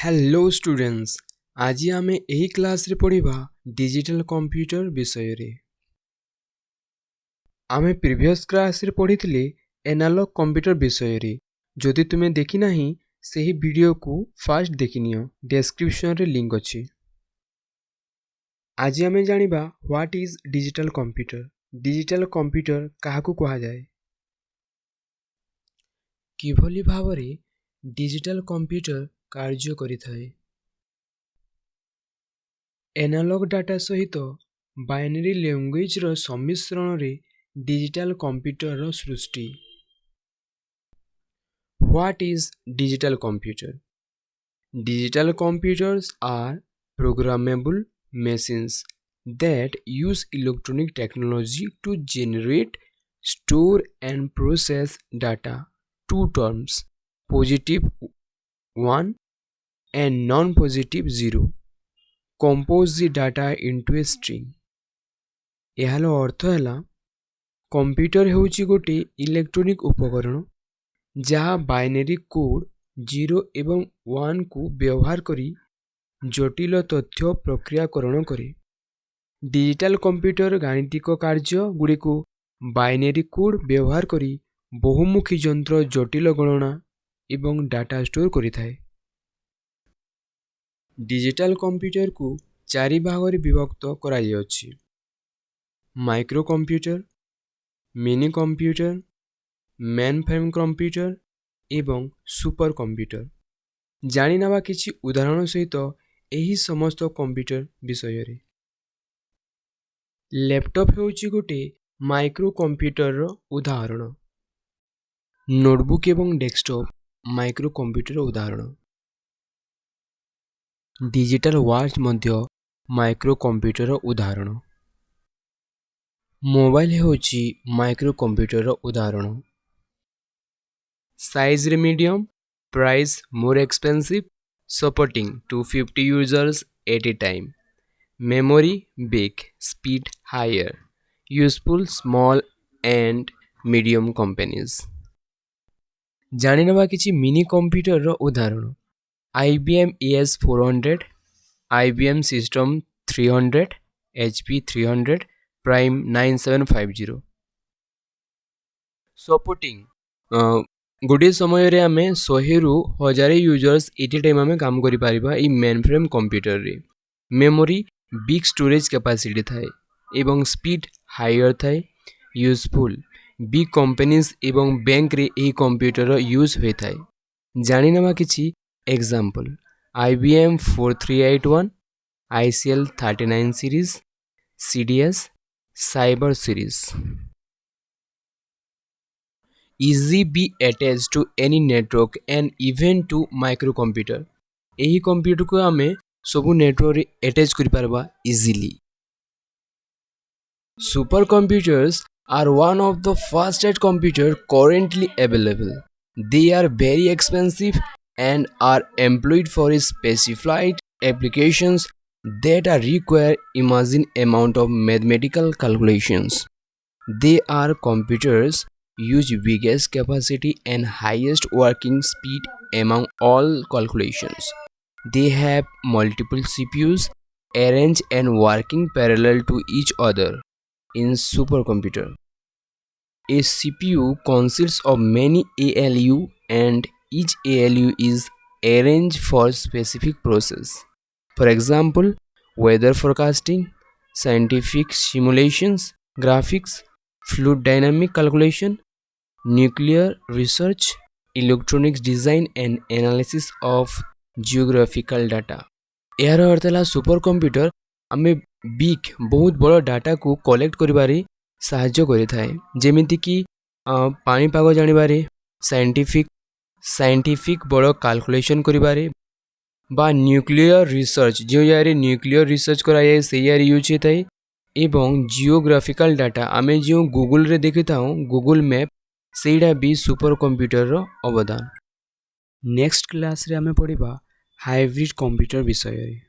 Hello students, आज आमे एही क्लास रे पढ़िबा डिजिटल कंप्यूटर विषय रे। आमे प्रीवियस क्लास रे पढ़िथिले एनालॉग कंप्यूटर विषय रे। जदि तुमे देखि नाही सेही वीडियो को फास्ट देखिनियो, डिस्क्रिप्शन रे लिंक अछि। आज आमे जानिबा what is digital computer. Digital computer काहाकू कहा जाय, किभली भावरे डिजिटल कंप्यूटर कार्य करिथाय। एनालॉग डाटा सहित बाइनरी लैंग्वेज रो सम्मिश्रण रे डिजिटल कंप्यूटर रो सृष्टि। What is digital computer? Digital computers are programmable machines that use electronic technology to generate, store, and process data. Two terms, positive 1 and non-positive 0, compose the data into a string. ଏହାର ଅର୍ଥ ହେଲା computer ହେଉଛି ଗୋଟିଏ electronic उपकरण जहाँ binary code 0 एवं 1 को व्यवहार करी जटिल तथ्य प्रक्रियाकरण करे। डिजिटल कंप्यूटर गाणितिक कार्य गुड़ी को बाइनरी कोड व्यवहार करी बहुमुखी यंत्र जटिल गणना एवं डाटा स्टोर करिथाय। डिजिटल कंप्यूटर को चारि भागरे विभक्त कराଯାଇଛି: micro computer, mini computer, mainframe computer एवं सुपर कंप्यूटर। जानि नवा किछि उदाहरण सहित एही समस्त कंप्यूटर विषय रे। लैपटॉप हेउछि गोटे माइक्रो कंप्यूटर रो उदाहरण। नोटबुक एवं डेस्कटॉप माइक्रो कंप्यूटर रो उदाहरण। डिजिटल वॉच मध्य माइक्रो कंप्यूटर रो उदाहरण। मोबाइल हेउछि माइक्रो कंप्यूटर रो उदाहरण। साइज रे medium, price more expensive, supporting 250 users at a time. Memory big, speed higher, useful small and medium companies. जानि नबा किछि मिनी कंप्यूटर रो उदाहरण। IBM ES400, IBM system 300, HP 300, prime 9750। Supporting गोटे समय रे आमे 100 रु 1000 यूजर्स एट ए टाइम आमे काम करि पारिबा ई मेन फ्रेम कंप्यूटर रे। मेमोरी बिग स्टोरेज कैपेसिटी थाए एवं स्पीड हायर थाए। यूजफुल बिग कंपनीज एवं बैंक रे एही कंप्यूटर यूज होय थाए। जानि नबा किछि example. IBM 4381, ICL 39 series, CDS, cyber series. easy be attached to any network and even to microcomputer। एही कंप्यूटर को आमे सबु नेटवर्क रे अटैच करि पारबा easily. Super computers are one of the fastest computer currently available. They are very expensive and are employed for specified applications that are require imagine amount of mathematical calculations. They are computers use biggest capacity and highest working speed among all calculations. They have multiple CPUs arranged and working parallel to each other in supercomputer. A CPU consists of many ALU and each ALU is arranged for specific process. For example, weather forecasting, scientific simulations, graphics, fluid dynamic calculation, nuclear research, electronics design and analysis of geographical data। यार अर्थ है super computer आमे big बहुत बड़ data को collect करिबारे साहाय्य करिथाय। जेमिति कि पाणीपाग जानिबारे, scientific बड़ calculation करिबारे बा न्यूक्लियर रिसर्च जो यारे न्यूक्लियर रिसर्च करा जाय से यार यूज हेताय। एवं जियोग्राफिकल डाटा आमे जो गूगल रे देखिथाऊ गूगल मैप सेटा भी सुपर कंप्यूटर रो अवदान। नेक्स्ट क्लास रे आमे पढ़िबा हाइब्रिड कंप्यूटर विषय रे।